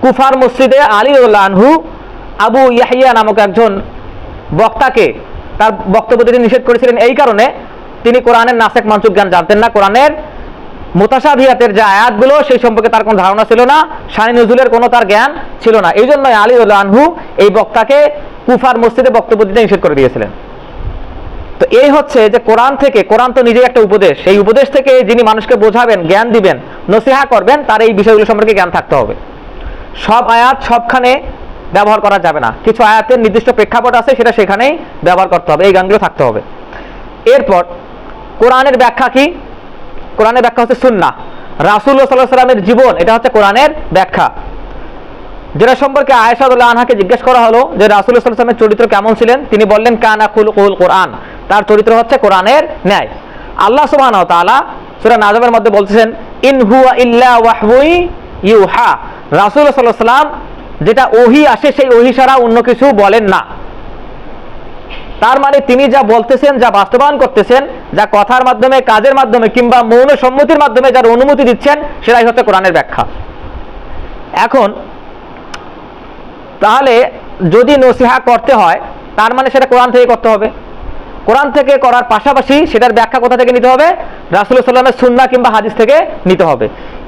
কুফার মসজিদে আলী রাদিয়াল্লাহু আনহু আবু ইয়াহিয়া নামক একজন বক্তাকে তার বক্তব্য দিতে নিষেধ করেছিলেন। এই কারণে তিনি কোরআনের নাসেখ মানসুখ জ্ঞান জানতেন না, কোরআনের মুতাশাবিহাতের যে আয়াতগুলো সেই সম্পর্কে তার কোনো ধারণা ছিল না, শানি নজুলের কোনো তার জ্ঞান ছিল না। এই জন্যই আলী রাদিয়াল্লাহু আনহু এই বক্তাকে কুফার মসজিদে বক্তব্য দিতে নিষেধ করে দিয়েছিলেন। তো এই হচ্ছে যে কোরআন থেকে, কোরআন তো নিজেই একটা উপদেশ, এই উপদেশ থেকে যিনি মানুষকে বোঝাবেন, জ্ঞান দিবেন, নসিহা করবেন, তার এই বিষয়গুলো সম্পর্কে জ্ঞান থাকতে হবে। সব আয়াত সবখানে ব্যবহার করা যাবে না, কিছু আয়াতের নির্দিষ্ট প্রেক্ষাপট আছে, সেটা সেখানেই ব্যবহার করতে হবে, এই জ্ঞানগুলো থাকতে হবে। এরপর কোরআনের ব্যাখ্যা কি? কোরআনের ব্যাখ্যা হচ্ছে সুন্নাহ, রাসূলুল্লাহ সাল্লাল্লাহু আলাইহি ওয়াসাল্লামের জীবন, এটা হচ্ছে কোরআনের ব্যাখ্যা। যেটা সম্পর্কে আয়েশা রাদিয়াল্লাহু আনহাকে জিজ্ঞেস করা হলো যে রাসূলুল্লাহ সাল্লাল্লাহু আলাইহি ওয়াসাল্লামের চরিত্র কেমন ছিলেন, তিনি বললেন কানা খুলুকুল কোরআন, তার চরিত্র হচ্ছে কোরআনের ন্যায়। আল্লাহ সুবহানাহু ওয়া তাআলা সূরা নাজমের মধ্যে বলতেছেন ইন হুয়া ইল্লা ওয়াহয়ুই ইউহা, রাসূলুল্লাহ সাল্লাল্লাহু আলাইহি ওয়াসাল্লাম যেটা ওহী আসে সেই ওহী ছাড়া অন্য কিছু বলেন না। তার মানে তিনি যা বলতেছেন, যা বাস্তবায়ন করতেছেন, যা কথার মাধ্যমে, কাজের মাধ্যমে কিংবা মৌন সম্মতির মাধ্যমে যার অনুমতি দিচ্ছেন, সেটাই হচ্ছে কোরআনের ব্যাখ্যা। এখন তাহলে যদি নসিহা করতে হয়, তার মানে সেটা কোরআন থেকে করতে হবে। কোরআন থেকে করার পাশাপাশি সেটার ব্যাখ্যা কোথা থেকে নিতে হবে? রাসূলুল্লাহ সাল্লাল্লাহু আলাইহি ওয়াসাল্লামের সুন্নাহ কিংবা হাদিস থেকে নিতে হবে।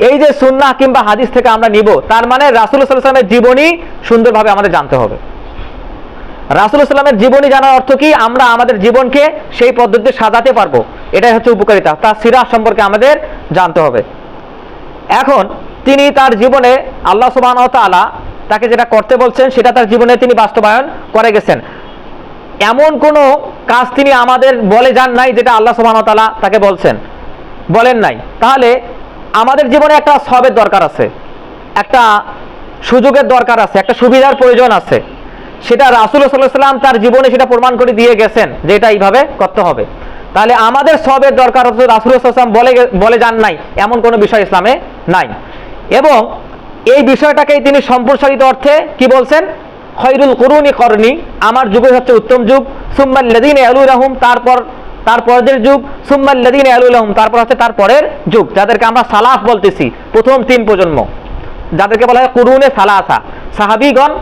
এই যে সুন্নাহ কিংবা হাদিস থেকে আমরা নিব, তার মানে রাসূলুল্লাহ সাল্লাল্লাহু আলাইহি ওয়াসাল্লামের জীবনী সুন্দরভাবে আমাদের জানতে হবে। রাসূলুল্লাহ সাল্লাল্লাহু আলাইহি ওয়াসাল্লামের জীবনী জানার অর্থ কি? আমরা আমাদের জীবনকে সেই পদ্ধতিতে সাজাতে পারবো, এটাই হচ্ছে উপকারিতা। তার সিরাত সম্পর্কে আমাদের জানতে হবে। এখন তিনি তার জীবনে আল্লাহ সুবহানাহু ওয়া তাআলা তাকে যেটা করতে বলছেন সেটা তার জীবনে তিনি বাস্তবায়ন করে গেছেন। এমন কোনো কাজ তিনি আমাদের বলে যান নাই যেটা আল্লাহ সুবহানাহু ওয়া তাআলা তাকে বলেন নাই। তাহলে আমাদের জীবনে একটা সওয়াবের দরকার আছে, একটা সুযোগের দরকার আছে, একটা সুবিধার প্রয়োজন আছে, সেটা রাসূলুল্লাহ সাল্লাল্লাহু আলাইহি ওয়াসাল্লাম তার জীবনে সেটা প্রমাণ করে দিয়ে গেছেন যে এটা এইভাবে করতে হবে। তাহলে আমাদের সওয়াবের দরকার হচ্ছে রাসূলুল্লাহ সাল্লাল্লাহু আলাইহি ওয়াসাল্লাম বলে যান নাই এমন কোনো বিষয় ইসলামে নাই। এবং এই বিষয়টাকেই তিনি সম্প্রসারিত অর্থে কি বলছেন? খৈরুল কুরুনি করনি, আমার যুগই হচ্ছে উত্তম যুগ, সুম্মাল্লাযীনা ইয়ালুনাহুম, তারপরের যুগ, সুম্মাল্লাযীনা ইয়ালুনাহুম, তারপর হচ্ছে তারপরের যুগ, যাদেরকে আমরা সালাফ বলতেছি, প্রথম 3 প্রজন্ম, যাদেরকে বলা হয় কুরুনে সালাসা। সাহাবীগণ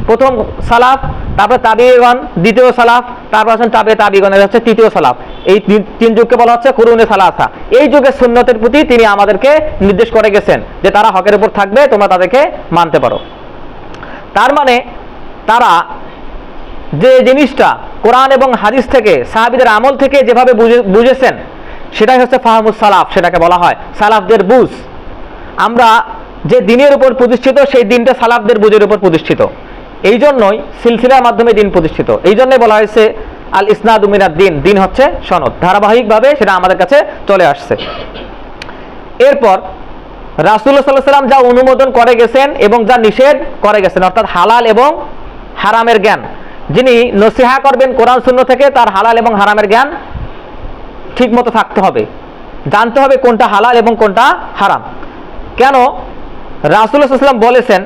প্রথম সালাফ, তারপর তাবিঈগণ দ্বিতীয় সালাফ, তারপর হচ্ছেন তাবিঈগণের হচ্ছে তৃতীয় সালাফ। এই 3 যুগকে বলা হচ্ছে কুরুনে সালাসা। এই যুগের সুন্নতের প্রতি তিনি আমাদেরকে নির্দেশ করে গেছেন যে তারা হকের উপর থাকবে, তোমরা তাদেরকে মানতে পারো। তার মানে তারা যে জিনিসটা কোরআন এবং হাদিস থেকে, সাহাবীদের আমল থেকে যেভাবে বুঝেছেন, সেটাই হচ্ছে ফাহমুস সালাফ, সেটাকে বলা হয় সালাফদের বুঝ। আমরা যে দিনের উপর প্রতিষ্ঠিত, সেই দিনটা সালাফদের বুঝের উপর প্রতিষ্ঠিত। এই জন্যই সিলসিলার মাধ্যমে দিন প্রতিষ্ঠিত। এই জন্যই বলা হয়েছে আল ইসনাদু মিনাদ দিন, দিন হচ্ছে সনদ, ধারাবাহিকভাবে সেটা আমাদের কাছে চলে আসছে। এরপর রাসূলুল্লাহ সাল্লাল্লাহু আলাইহি ওয়াসাল্লাম যা অনুমোদন করে গেছেন এবং যা নিষেধ করে গেছেন, অর্থাৎ হালাল এবং হারামের জ্ঞান, যিনি নসিহা করবেন কোরআন সুন্নাহ থেকে, তার হালাল এবং হারামের জ্ঞান ঠিক মতো থাকতে হবে, জানতে হবে কোনটা হালাল এবং কোনটা হারাম। কেন? রাসূলুল্লাহ সাল্লাল্লাহু আলাইহি ওয়াসাল্লাম বলেছেন,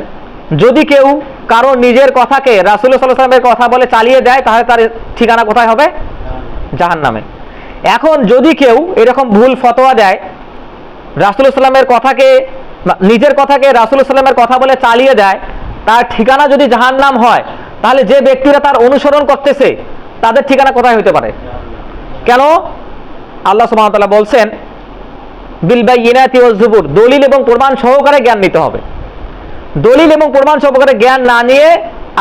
যদি কেউ কারো নিজের কথাকে রাসূলুল্লাহ সাল্লাল্লাহু আলাইহি ওয়াসাল্লামের কথা বলে চালিয়ে দেয়, তাহলে তার ঠিকানা কোথায় হবে? জাহান্নামে। এখন যদি কেউ এরকম ভুল ফতোয়া দেয়, রাসূলুল্লাহ সাল্লাল্লাহু আলাইহি ওয়াসাল্লামের কথাকে, নিজের কথাকে রাসূলুল্লাহ সাল্লাল্লাহু আলাইহি ওয়াসাল্লামের কথা বলে চালিয়ে দেয়, তার ঠিকানা যদি জাহান্নাম হয়, তাহলে যে ব্যক্তিরা তার অনুসরণ করতেছে তাদের ঠিকানা কোথায় হতে পারে? কেন? আল্লাহ সুবহানাহু ওয়া তাআলা বলছেন বিল বাইয়িনাতি ওয়াজ জুবুর, দলিল এবং প্রমাণ সহকারে জ্ঞান নিতে হবে। দলিল এবং প্রমাণ সহকারে জ্ঞান না নিয়ে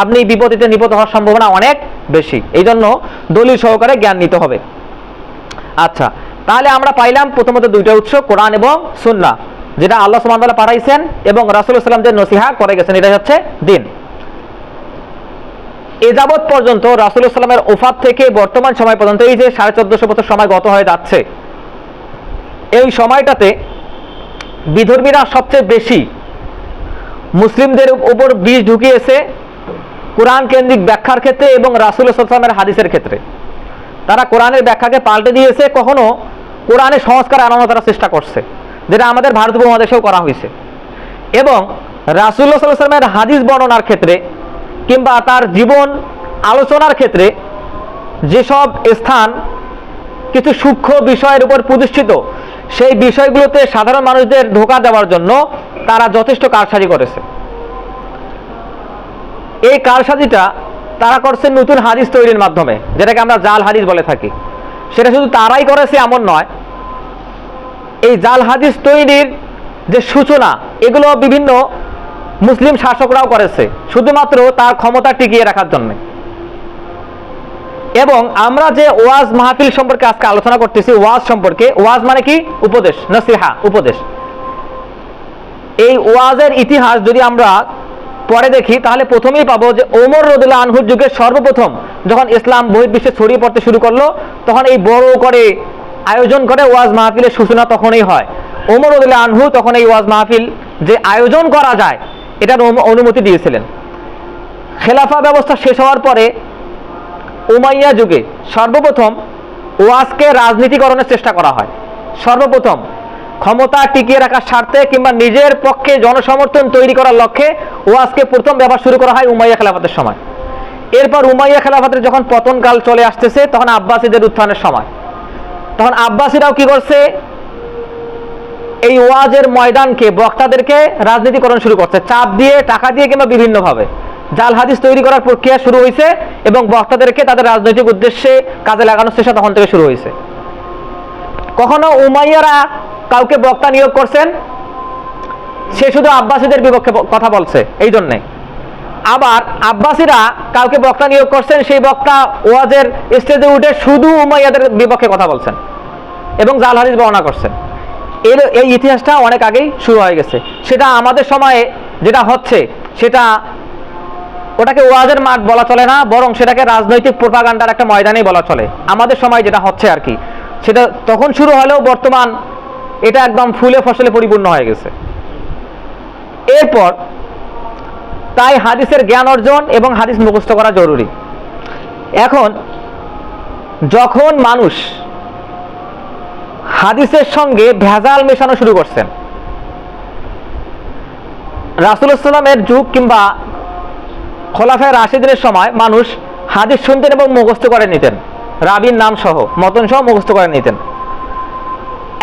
আপনি বিপদে নিপত হওয়ার সম্ভাবনা অনেক বেশি। এই জন্য দলিল সহকারে জ্ঞান নিতে হবে। আচ্ছা, তাহলে আমরা পাইলাম প্রথমত 2টা উৎস, কোরআন এবং সুন্নাহ, যেটা আল্লাহ সুবহানাহু ওয়া তাআলা পাঠাইছেন এবং রাসূলুল্লাহ সাল্লাল্লাহু আলাইহি ওয়াসাল্লাম যে নসিহা করে গেছেন, এটাই হচ্ছে দিন। এ যাবৎ পর্যন্ত রাসূলুল্লাহ সাল্লাল্লাহু আলাইহি ওয়াসাল্লামের ওফাত থেকে বর্তমান সময় পর্যন্ত, এই যে 1450 বছর সময় গত হয়ে যাচ্ছে, এই সময়টাতে বিধর্মীরা সবচেয়ে বেশি মুসলিমদের উপর বিষ ঢুকিয়েছে কোরআন কেন্দ্রিক ব্যাখ্যার ক্ষেত্রে এবং রাসূলুল্লাহ সাল্লাল্লাহু আলাইহি ওয়াসাল্লামের হাদিসের ক্ষেত্রে। তারা কোরআনের ব্যাখ্যাকে পাল্টে দিয়েছে, কখনো কোরআনে সংস্কার আনানোর তারা চেষ্টা করছে, যেটা আমাদের ভারত উপমহাদেশেও করা হয়েছে। এবং রাসূলুল্লাহ সাল্লাল্লাহু আলাইহি ওয়াসাল্লামের হাদিস বর্ণনার ক্ষেত্রে কিংবা তার জীবন আলোচনার ক্ষেত্রে যেসব স্থান কিছু সূক্ষ্ম বিষয়ের উপর প্রতিষ্ঠিত, সেই বিষয়গুলোতে সাধারণ মানুষদের ধোঁকা দেওয়ার জন্য তারা যথেষ্ট কারসাজি করেছে। এই কারসাজিটা তারা করছে নতুন হাদিস তৈরির মাধ্যমে, যেটাকে আমরা জাল হাদিস বলে থাকি। সেটা শুধু তারাই করেছে এমন নয়, এই জাল হাদিস তৈরির যে সূচনা এগুলো বিভিন্ন মুসলিম শাসকরাও করেছে, শুধুমাত্র তার ক্ষমতা টিকিয়ে রাখার জন্য। এবং আমরা যে ওয়াজ মাহফিল সম্পর্কে আজকে আলোচনা করতেছি, ওয়াজ সম্পর্কে, ওয়াজ মানে কি? উপদেশ, নসিহা, উপদেশ। এই ওয়াজের ইতিহাস যদি আমরা পরে দেখি তাহলে প্রথমেই পাবো যে ওমর রাদিয়াল্লাহু আনহুর যুগে সর্বপ্রথম যখন ইসলাম বহির্বিশ্বে ছড়িয়ে পড়তে শুরু করলো, তখন এই বড় করে আয়োজন করে ওয়াজ মাহফিলের সূচনা তখনই হয়। ওমর রাদিয়াল্লাহু আনহু তখন এই ওয়াজ মাহফিল যে আয়োজন করা যায় এটার অনুমতি দিয়েছিলেন। খেলাফা ব্যবস্থা শেষ হওয়ার পরে উমাইয়া যুগে সর্বপ্রথম ওয়াজকে রাজনীতিকরণের চেষ্টা করা হয়। সর্বপ্রথম ক্ষমতা টিকিয়ে রাখার স্বার্থে কিংবা নিজের পক্ষে জনসমর্থন তৈরি করার লক্ষ্যে ওয়াজকে প্রথম ব্যবহার শুরু করা হয় উমাইয়া খেলাফতের সময়। এরপর উমাইয়া খেলাফতের যখন পতনকাল চলে আসতেছে, তখন আব্বাসীদের উত্থানের সময়। তখন আব্বাসীরাও কি করছে? এই ওয়াজের ময়দানকে, বক্তাদেরকে রাজনীতিকরণ শুরু করছে, চাপ দিয়ে, টাকা দিয়ে কিংবা বিভিন্নভাবে জাল হাদিস তৈরি করার প্রক্রিয়া শুরু হয়েছে এবং বক্তাদেরকে তাদের রাজনৈতিক উদ্দেশ্যে কাজে লাগানোর চেষ্টা তখন থেকে শুরু হয়েছে। কখনো উমাইয়ারা কাউকে বক্তা নিয়োগ করছেন, সে শুধু আব্বাসীদের বিপক্ষে কথা বলছে এই জন্যে। আবার আব্বাসীরা কাউকে বক্তা নিয়োগ করছেন, সেই বক্তা ওয়াজের স্টেজে উঠে শুধু উমাইয়াদের বিপক্ষে কথা বলছেন এবং জাল হাদিস বর্ণনা করছেন। এই ইতিহাসটা অনেক আগেই শুরু হয়ে গেছে। সেটা আমাদের সময়ে যেটা হচ্ছে সেটা ওটাকে ওয়াজের মাঠ বলা চলে না, বরং সেটাকে রাজনৈতিক প্রোপাগান্ডার একটা ময়দানেই বলা চলে। আমাদের সময় যেটা হচ্ছে আর কি, সেটা তখন শুরু হলেও বর্তমান এটা একদম ফুলে ফসলে পরিপূর্ণ হয়ে গেছে। এরপর তাই হাদিসের জ্ঞান অর্জন এবং হাদিস মুখস্থ করা জরুরি। এখন যখন মানুষ হাদিসের সঙ্গে ভেজাল মেশানো শুরু করছেন, রাসূলুল্লাহ সাল্লাল্লাহু আলাইহি ওয়াসাল্লামের যুগ কিংবা খোলাফায়ে রাশিদিনের সময় মানুষ হাদিস শুনতেন এবং মুখস্থ করে নিতেন, রাবির নাম সহ, মতন সহ মুখস্থ করে নিতেন।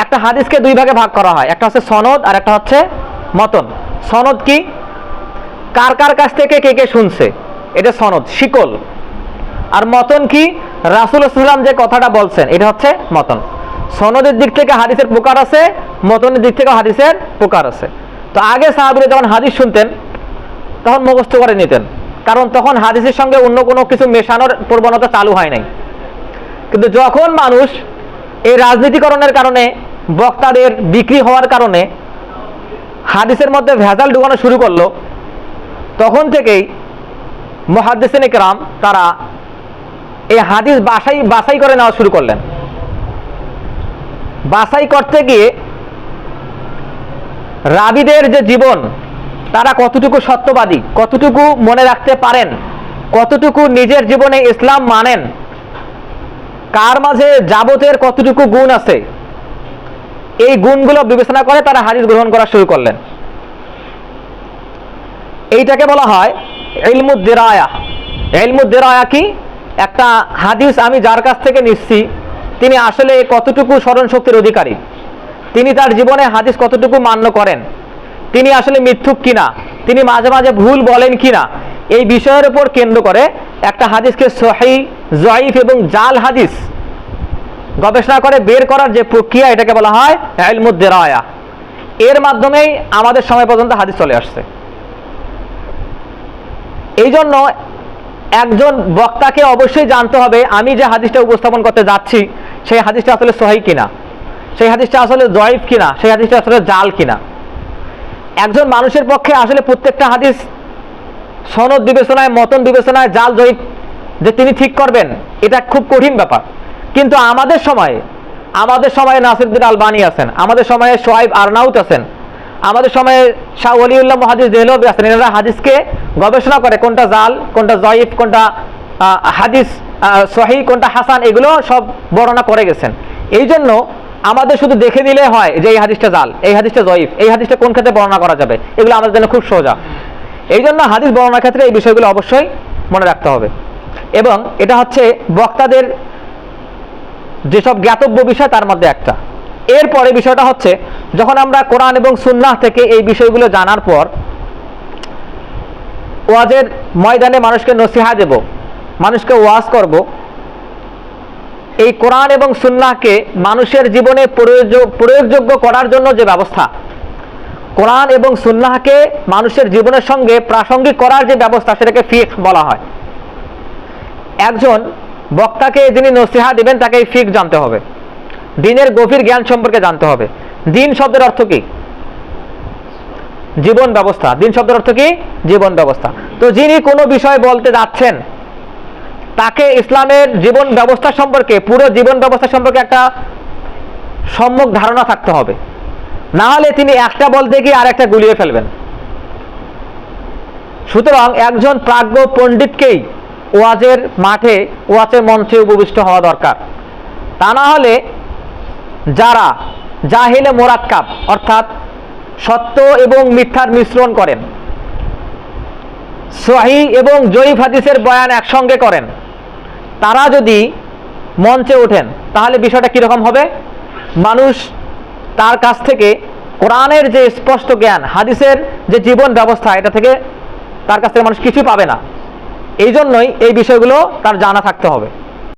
একটা হাদিসকে দুই ভাগে ভাগ করা হয়, একটা হচ্ছে সনদ আর একটা হচ্ছে মতন। সনদ কি? কার কার কাছ থেকে কে কে শুনছে, এটা সনদ, শিকল। আর মতন কি? রাসূলুল্লাহ সাল্লাল্লাহু আলাইহি ওয়াসাল্লাম যে কথাটা বলছেন, এটা হচ্ছে মতন। সনদের দিক থেকে হাদিসের প্রকার আছে, মতনের দিক থেকে হাদিসের প্রকার আছে। তো আগে সাহাবীরা যখন হাদিস শুনতেন তখন মুখস্থ করে নিতেন, কারণ তখন হাদিসের সঙ্গে অন্য কোনো কিছু মেশানোর প্রবণতা চালু হয় নাই। কিন্তু যখন মানুষ এই রাজনীতিকরণের কারণে, বক্তাদের বিক্রি হওয়ার কারণে হাদিসের মধ্যে ভেজাল ঢুকানো শুরু করলো, তখন থেকেই মুহাদ্দিসিনে কেরাম তারা এই হাদিস বাছাই করে নেওয়া শুরু করলেন। বাছাই করতে গিয়ে রাবীদের যে জীবন, তারা কতটুকু সত্যবাদী, কতটুকু মনে রাখতে পারেন, কতটুকু নিজের জীবনে ইসলাম মানেন, কার মাঝে যাবতের কতটুকু গুণ আছে, এই গুণগুলো বিবেচনা করে তারা হাদিস গ্রহণ করা শুরু করলেন। এইটাকে বলা হয় ইলমুদ দিরায়া। ইলমুদ দিরায়া কি? একটা হাদিস আমি যার কাছ থেকে নিচ্ছি তিনি আসলে কতটুকু স্মরণ শক্তির অধিকারী, তিনি তার জীবনে হাদিস কতটুকু মান্য করেন, তিনি আসলে মিথ্যুক কিনা, তিনি মাঝে মাঝে ভুল বলেন কিনা, এই বিষয়ের উপর কেন্দ্র করে একটা হাদিসকে সহিহ, জয়ীফ এবং জাল হাদিস গবেষণা করে বের করার যে প্রক্রিয়া, এটাকে বলা হয় ইলমুদ দিরায়া। এর মাধ্যমেই আমাদের সময় পর্যন্ত হাদিস চলে আসছে। এই জন্য একজন বক্তাকে অবশ্যই জানতে হবে আমি যে হাদিসটা উপস্থাপন করতে যাচ্ছি সেই হাদিসটা আসলে সহিহ কিনা, সেই হাদিসটা আসলে জয়ীফ কিনা, সেই হাদিসটা আসলে জাল কিনা। একজন মানুষের পক্ষে আসলে প্রত্যেকটা হাদিস সনদ বিবেচনায়, মতন বিবেচনায়, জাল জয়ীফ যে তিনি ঠিক করবেন, এটা খুব কঠিন ব্যাপার। কিন্তু আমাদের সময়ে নাসিরউদ্দিন আলবানী আছেন, আমাদের সময়ে সোহাইব আরনাউত আছেন, আমাদের সময়ে শাহ ওলিউল্লাহ মুহাদ্দিস দেহলভী আছেন। এনারা হাদিসকে গবেষণা করে কোনটা জাল, কোনটা জয়ীফ, কোনটা হাদিস সহিহ, কোনটা হাসান, এগুলো সব বর্ণনা করে গেছেন। এই জন্য আমাদের শুধু দেখে নিলে হয় যে এই হাদিসটা জাল, এই হাদিসটা জয়ীফ, এই হাদিসটা কোন ক্ষেত্রে বর্ণনা করা যাবে, এগুলো আমাদের জন্য খুব সোজা। এই জন্য হাদিস বর্ণনার ক্ষেত্রে এই বিষয়গুলো অবশ্যই মনে রাখতে হবে। এবং এটা হচ্ছে বক্তাদের যেসব জ্ঞাতব্য বিষয় তার মধ্যে একটা। এরপরে বিষয়টা হচ্ছে যখন আমরা কোরআন এবং সুন্নাহ থেকে এই বিষয়গুলো জানার পর ওয়াজের ময়দানে মানুষকে নসিহা দেব, মানুষকে ওয়াজ করব, এই কোরআন এবং সুন্নাহকে মানুষের জীবনে প্রয়োগযোগ্য করার জন্য যে ব্যবস্থা, কোরআন এবং সুন্নাহকে মানুষের জীবনের সঙ্গে প্রাসঙ্গিক করার যে ব্যবস্থা, সেটাকে ফিকহ বলা হয়। একজন বক্তাকে যিনি নসিহা দিবেন তাকে এই ফিকহ জানতে হবে, দ্বীনের গভীর জ্ঞান সম্পর্কে জানতে হবে। দ্বীন শব্দের অর্থ কি? জীবন ব্যবস্থা। দ্বীন শব্দের অর্থ কি? জীবন ব্যবস্থা। তো যিনি কোনো বিষয় বলতে যাচ্ছেন তাকে ইসলামের জীবন ব্যবস্থা সম্পর্কে, পুরো জীবন ব্যবস্থা সম্পর্কে একটা সম্যক ধারণা থাকতে হবে, না হলে তিনি একটা বলতে গিয়ে আর একটা গুলিয়ে ফেলবেন। সুতরাং একজন প্রাজ্ঞ পণ্ডিতকেই ওয়াজের মাঠে, ওয়াজের মঞ্চে উপবিষ্ট হওয়া দরকার। তা না হলে যারা জাহিলে মোরাক্কাব অর্থাৎ সত্য এবং মিথ্যার মিশ্রণ করেন, সহিহ এবং জয়ীফ হাদিসের বয়ান একসঙ্গে করেন, তারা যদি মঞ্চে ওঠেন তাহলে বিষয়টা কীরকম হবে? মানুষ তার কাছ থেকে কোরআনের যে স্পষ্ট জ্ঞান, হাদিসের যে জীবন ব্যবস্থা, এটা থেকে তার কাছ থেকে মানুষ কিছুই পাবে না। এই জন্যই এই বিষয়গুলো তার জানা থাকতে হবে।